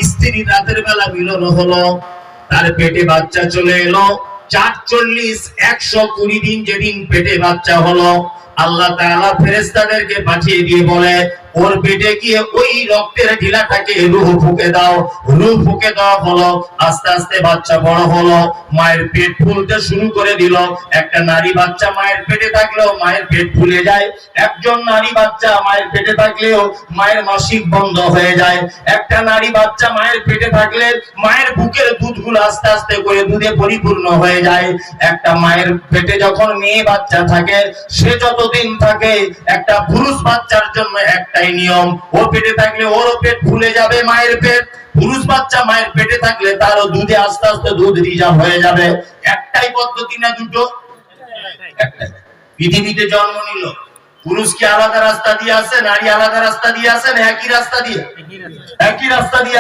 স্ত্রী রাতের বেলা মিলন হলো, তার পেটে বাচ্চা চলে এলো। ৪৪ ১২০ দিন যেদিন পেটে বাচ্চা হলো, আল্লাহ তাআলা ফেরেশতাদেরকে পাঠিয়ে দিয়ে বলে, ওর পেটে গিয়ে ওই রক্তের ঢিলাটাকে রূহ ফুঁকে দাও। রূহ ফুঁকে দেওয়া হলো। আস্তে আস্তে বাচ্চা বড় হলো, মায়ের পেট ফুলতে শুরু করে দিল। একটা নারী বাচ্চা মায়ের পেটে থাকলেও মায়ের পেট ফুলে যায়। একজন নারী বাচ্চা মায়ের পেটে থাকলেও মায়ের মাসিক বন্ধ হয়ে যায়। একটা নারী বাচ্চা মায়ের পেটে থাকলে মায়ের বুকের দুধগুলো আস্তে আস্তে করে দুধে পরিপূর্ণ হয়ে যায়। একটা মায়ের পেটে যখন মেয়ে বাচ্চা থাকে, সে যতদিন থাকে, একটা পুরুষ বাচ্চার জন্য একটাই নিয়ম, ও পেটে থাকলে ওরও পেট ফুলে যাবে, মায়ের পেট। পুরুষ বাচ্চা মায়ের পেটে থাকলে তারও দুধে আস্তে আস্তে দুধ রিজার্ভ হয়ে যাবে। একটাই পদ্ধতি না দুটো? একটাই। পৃথিবীতে জন্ম নিল, পুরুষ কি আলাদা রাস্তা দিয়ে আসে, নারী আলাদা রাস্তা দিয়ে আসেন? একই রাস্তা দিয়ে, একই রাস্তা দিয়ে